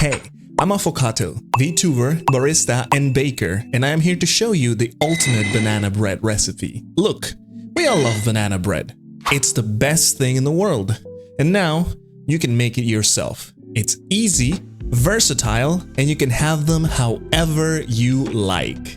Hey, I'm Affocatto, Vtuber, barista, and baker, and I am here to show you the ultimate banana bread recipe. Look, we all love banana bread. It's the best thing in the world. And now, you can make it yourself. It's easy, versatile, and you can have them however you like.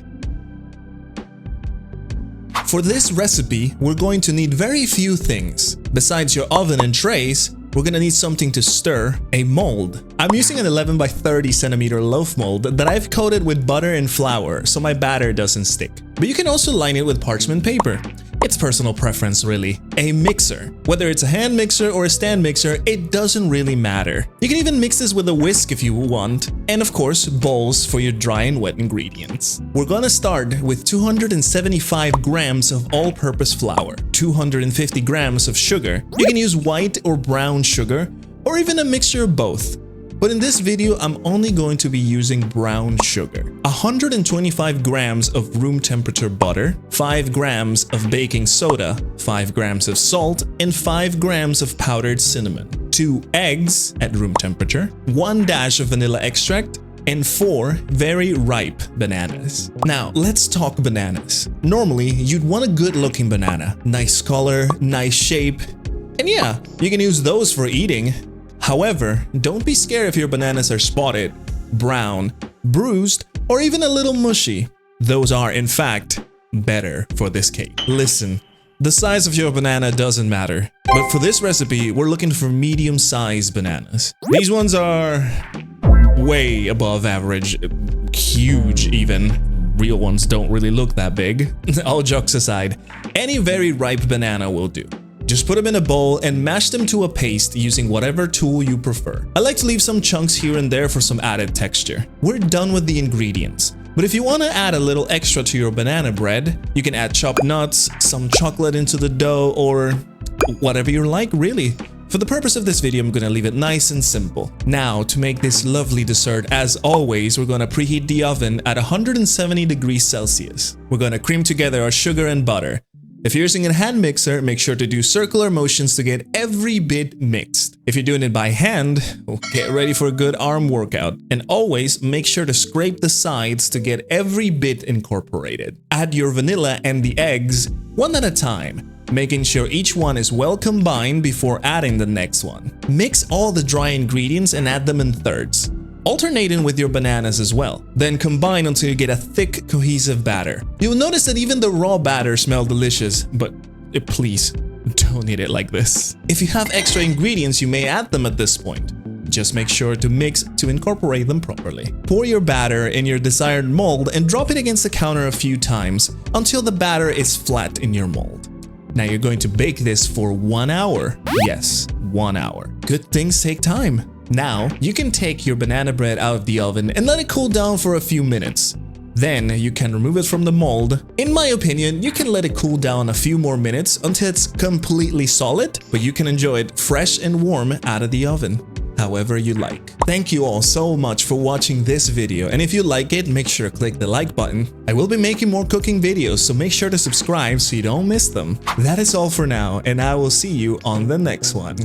For this recipe, we're going to need very few things. Besides your oven and trays, we're gonna need something to stir, a mold. I'm using an 11 by 30 centimeter loaf mold that I've coated with butter and flour so my batter doesn't stick. But you can also line it with parchment paper. It's personal preference really. A mixer. Whether it's a hand mixer or a stand mixer, it doesn't really matter. You can even mix this with a whisk if you want. And of course, bowls for your dry and wet ingredients. We're gonna start with 275 grams of all-purpose flour, 250 grams of sugar. You can use white or brown sugar, or even a mixture of both. But in this video, I'm only going to be using brown sugar. 125 grams of room temperature butter, 5 grams of baking soda, 5 grams of salt, and 5 grams of powdered cinnamon, 2 eggs at room temperature, 1 dash of vanilla extract, and 4 very ripe bananas. Now, let's talk bananas. Normally, you'd want a good-looking banana. Nice color, nice shape, and yeah, you can use those for eating. However, don't be scared if your bananas are spotted, brown, bruised, or even a little mushy. Those are, in fact, better for this cake. Listen, the size of your banana doesn't matter, but for this recipe, we're looking for medium-sized bananas. These ones are way above average, huge even. Real ones don't really look that big. All jokes aside, any very ripe banana will do. Just put them in a bowl and mash them to a paste using whatever tool you prefer. I like to leave some chunks here and there for some added texture. We're done with the ingredients. But if you want to add a little extra to your banana bread, you can add chopped nuts, some chocolate into the dough, or whatever you like really. For the purpose of this video, I'm gonna leave it nice and simple. Now, to make this lovely dessert, as always, we're gonna preheat the oven at 170 degrees Celsius. We're gonna cream together our sugar and butter. If you're using a hand mixer, make sure to do circular motions to get every bit mixed. If you're doing it by hand, get ready for a good arm workout. And always make sure to scrape the sides to get every bit incorporated. Add your vanilla and the eggs one at a time, making sure each one is well combined before adding the next one. Mix all the dry ingredients and add them in thirds, alternating with your bananas as well. Then combine until you get a thick, cohesive batter. You'll notice that even the raw batter smells delicious, but please, don't eat it like this. If you have extra ingredients, you may add them at this point. Just make sure to mix to incorporate them properly. Pour your batter in your desired mold and drop it against the counter a few times until the batter is flat in your mold. Now you're going to bake this for 1 hour. Yes, 1 hour. Good things take time. Now, you can take your banana bread out of the oven and let it cool down for a few minutes. Then, you can remove it from the mold. In my opinion, you can let it cool down a few more minutes until it's completely solid, but you can enjoy it fresh and warm out of the oven, however you like. Thank you all so much for watching this video, and if you like it, make sure to click the like button. I will be making more cooking videos, so make sure to subscribe so you don't miss them. That is all for now, and I will see you on the next one.